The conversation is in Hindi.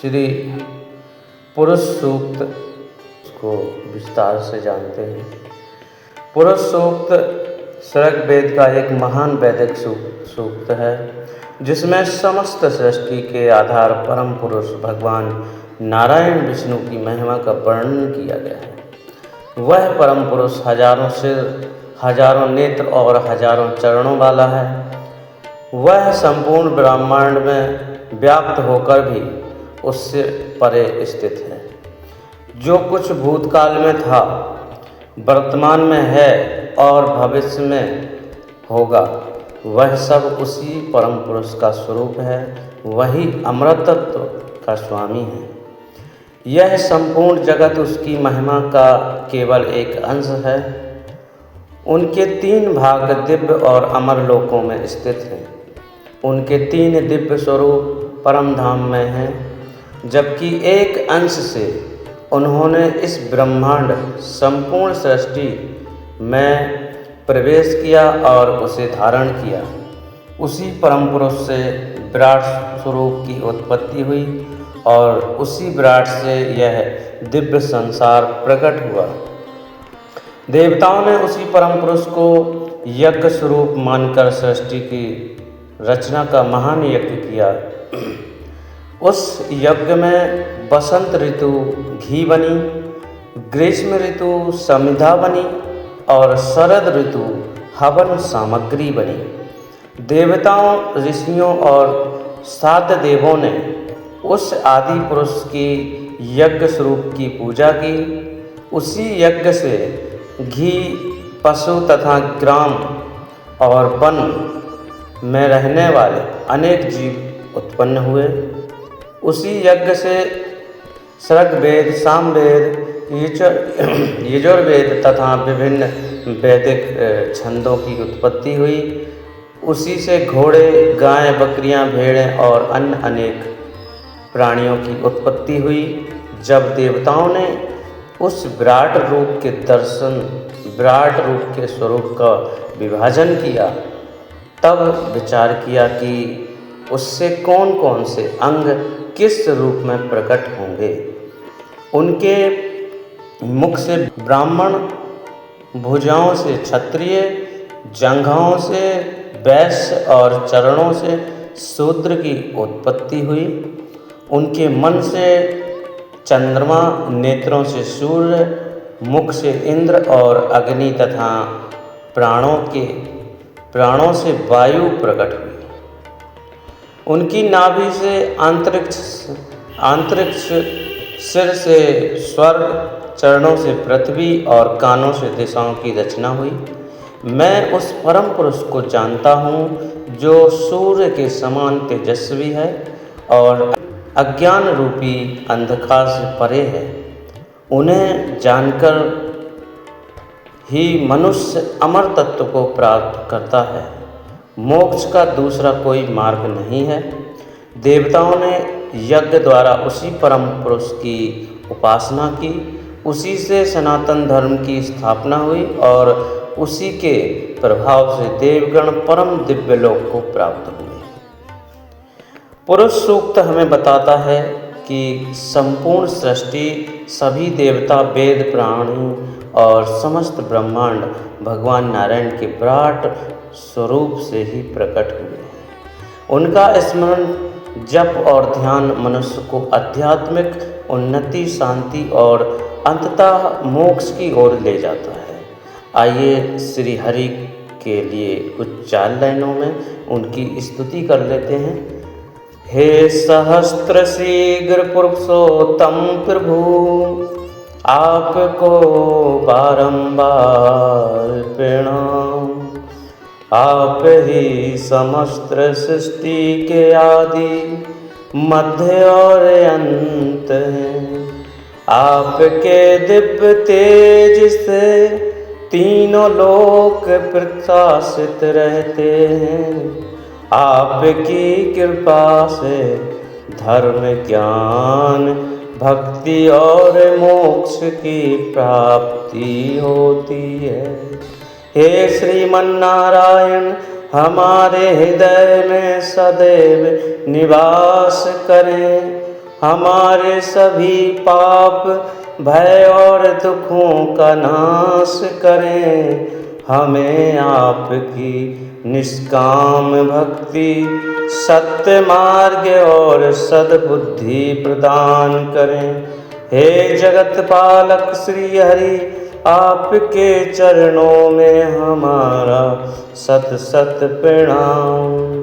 श्री पुरुष सूक्त को विस्तार से जानते हैं। पुरुष सूक्त सर्ग वेद का एक महान वैदिक सूक्त है, जिसमें समस्त सृष्टि के आधार परम पुरुष भगवान नारायण विष्णु की महिमा का वर्णन किया गया है। वह परम पुरुष हजारों सिर, हजारों नेत्र और हजारों चरणों वाला है। वह संपूर्ण ब्रह्मांड में व्याप्त होकर भी उससे परे स्थित है। जो कुछ भूतकाल में था, वर्तमान में है और भविष्य में होगा, वह सब उसी परम पुरुष का स्वरूप है। वही अमृतत्व का स्वामी है। यह संपूर्ण जगत उसकी महिमा का केवल एक अंश है। उनके 3 भाग दिव्य और अमर लोकों में स्थित हैं। उनके 3 दिव्य स्वरूप परम धाम में हैं, जबकि एक अंश से उन्होंने इस ब्रह्मांड संपूर्ण सृष्टि में प्रवेश किया और उसे धारण किया। उसी परम पुरुष से विराट स्वरूप की उत्पत्ति हुई और उसी विराट से यह दिव्य संसार प्रकट हुआ। देवताओं ने उसी परम पुरुष को यज्ञ स्वरूप मानकर सृष्टि की रचना का महान यज्ञ किया। उस यज्ञ में बसंत ऋतु घी बनी, ग्रीष्म ऋतु समिधा बनी और शरद ऋतु हवन सामग्री बनी। देवताओं, ऋषियों और साध्य देवों ने उस आदि पुरुष की यज्ञ स्वरूप की पूजा की। उसी यज्ञ से घी, पशु तथा ग्राम और वन में रहने वाले अनेक जीव उत्पन्न हुए। उसी यज्ञ से सर्ग वेद, सामवेद, यजुर्वेद तथा विभिन्न वैदिक छंदों की उत्पत्ति हुई। उसी से घोड़े, गाय, बकरियां, भेड़ें और अन्य अनेक प्राणियों की उत्पत्ति हुई। जब देवताओं ने उस विराट रूप के स्वरूप का विभाजन किया, तब विचार किया कि उससे कौन कौन से अंग किस रूप में प्रकट होंगे। उनके मुख से ब्राह्मण, भुजाओं से क्षत्रिय, जंघाओं से वैश्य और चरणों से शूद्र की उत्पत्ति हुई। उनके मन से चंद्रमा, नेत्रों से सूर्य, मुख से इंद्र और अग्नि तथा प्राणों से वायु प्रकट हुई। उनकी नाभि से अंतरिक्ष, सिर से स्वर्ग, चरणों से पृथ्वी और कानों से दिशाओं की रचना हुई। मैं उस परम पुरुष को जानता हूँ, जो सूर्य के समान तेजस्वी है और अज्ञान रूपी अंधकार से परे है। उन्हें जानकर ही मनुष्य अमर तत्व को प्राप्त करता है। मोक्ष का दूसरा कोई मार्ग नहीं है। देवताओं ने यज्ञ द्वारा उसी परम पुरुष की उपासना की। उसी से सनातन धर्म की स्थापना हुई और उसी के प्रभाव से देवगण परम दिव्य लोक को प्राप्त हुए। पुरुष सूक्त हमें बताता है कि संपूर्ण सृष्टि, सभी देवता, वेद, प्राणी और समस्त ब्रह्मांड भगवान नारायण के विराट स्वरूप से ही प्रकट हुए हैं। उनका स्मरण, जप और ध्यान मनुष्य को आध्यात्मिक उन्नति, शांति और अंततः मोक्ष की ओर ले जाता है। आइए श्री हरि के लिए कुछ 4 लाइनों में उनकी स्तुति कर लेते हैं। हे सहस्त्र शीघ्र पुरुषोत्तम प्रभु, आपको बारंबार प्रणाम। आप ही समस्त सृष्टि के आदि, मध्य और अंत हैं। आपके दिव्य तेज से तीनों लोक प्रकाशित रहते हैं। आपकी कृपा से धर्म, ज्ञान, भक्ति और मोक्ष की प्राप्ति होती है। हे श्रीमन्नारायण, हमारे हृदय में सदैव निवास करें। हमारे सभी पाप भय और दुखों का नाश करें। हमें आपकी निष्काम भक्ति, सत्य मार्ग और सद्बुद्धि प्रदान करें। हे जगत पालक श्री हरि, आपके चरणों में हमारा सत सत प्रणाम।